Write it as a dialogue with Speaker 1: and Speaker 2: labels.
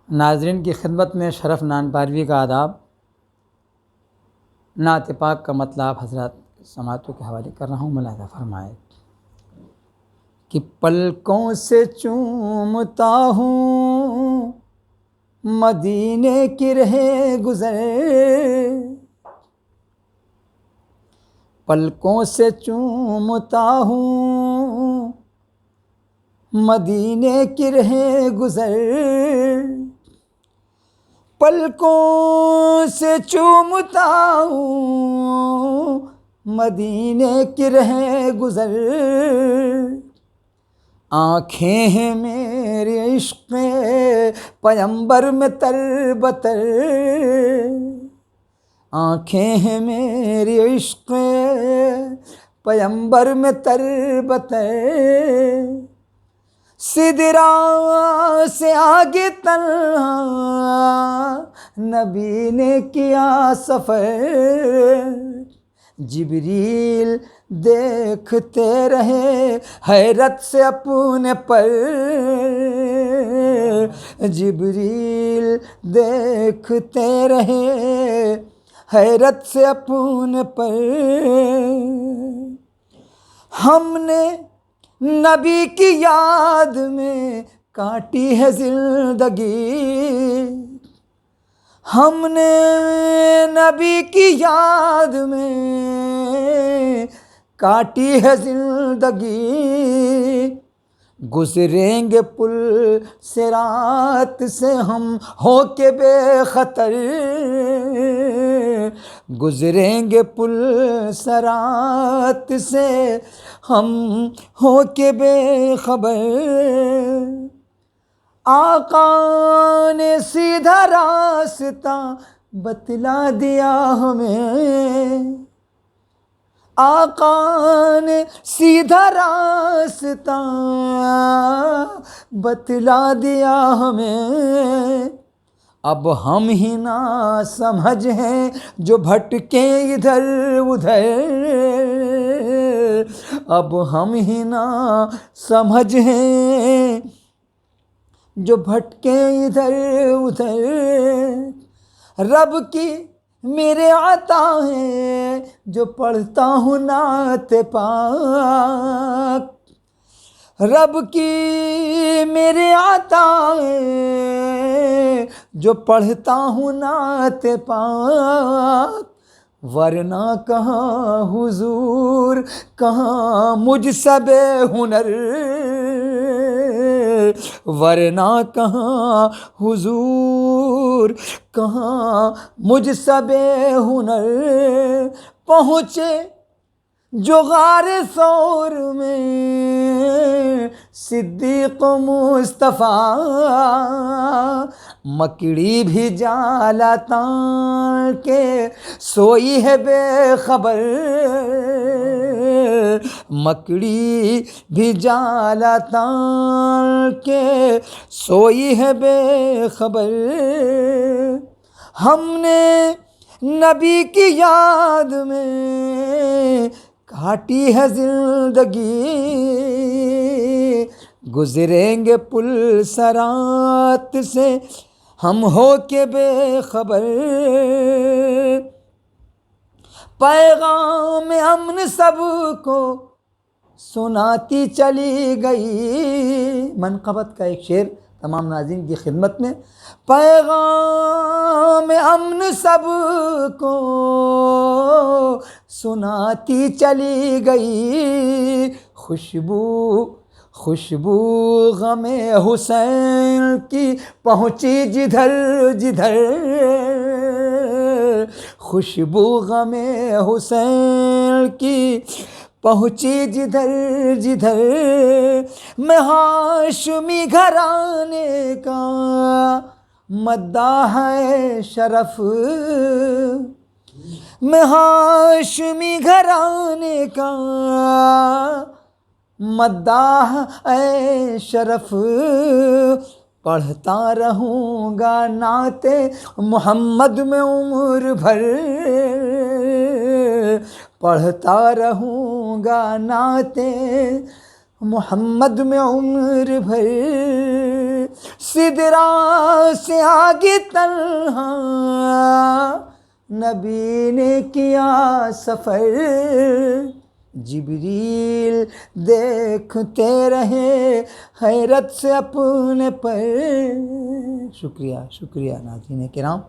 Speaker 1: ناظرین کی خدمت میں شرف نان پاروی کا آداب۔ نعت پاک کا مطلب حضرات سماعتوں کے حوالے کر رہا ہوں، ملاحظہ فرمائے کہ پلکوں سے چومتا ہوں مدینے کی رہ گزر، پلکوں سے چومتا ہوں مدینے کی رہ گزر، پلکوں سے چومتا ہوں مدینے کی رہ گزر، آنکھیں ہیں میرے عشق پیمبر میں تر بتر، آنکھیں ہیں میری عشق پیمبر میں تر بتر، سدرا سے آگے تنہا نبی نے کیا سفر، جبریل دیکھتے رہے حیرت سے اپنے پر، جبریل دیکھتے رہے حیرت سے اپنے پر، ہم نے نبی کی یاد میں کاٹی ہے زندگی، ہم نے نبی کی یاد میں کاٹی ہے زندگی، گزریں گے پل صراط سے ہم ہو کے بے خطر، گزریں گے پل صراط سے ہم ہو کے بے خبر، آقا نے سیدھا راستہ بتلا دیا ہمیں، آقا نے سیدھا راستہ بتلا دیا ہمیں، اب ہم ہی نہ سمجھ ہیں جو بھٹکیں ادھر ادھر، اب ہم ہی نہ سمجھ ہیں جو بھٹکیں ادھر ادھر، رب کی میرے عطا ہے جو پڑھتا ہوں نعت پاک، رب کی میرے عطا ہے جو پڑھتا ہوں نعت پاک، ورنہ کہاں حضور کہاں مجھ سے بے ہنر، ورنہ کہاں حضور کہاں مجھ سے بے ہنر، پہنچے جو غار ثور میں صدیق مصطفیٰ، مکڑی بھی جالا تان کے سوئی ہے بے خبر، مکڑی بھی جالا تان کے سوئی ہے بے خبر، ہم نے نبی کی یاد میں کاٹی ہے زندگی، گزریں گے پل صراط سے ہم ہو کے بے خبر، پیغام امن سب کو سناتی چلی گئی، منقبت کا ایک شعر تمام ناظرین کی خدمت میں، پیغام امن سب کو سناتی چلی گئی، خوشبو غم حسین کی پہنچی جدھر جدھر، خوشبو غم حسین کی پہنچی جدھر جدھر، میں ہاشمی گھرانے کا مداح ہے شرف، میں ہاشمی گھرانے کا مداح ہے شرف، پڑھتا رہوں گا نعت محمد میں عمر بھر، پڑھتا رہوں گا نعت محمد میں عمر بھر، سدرا سے آگے تنہا نبی نے کیا سفر، جبریل دیکھتے رہے حیرت سے اپنے پر۔ شکریہ ناظرین کرام۔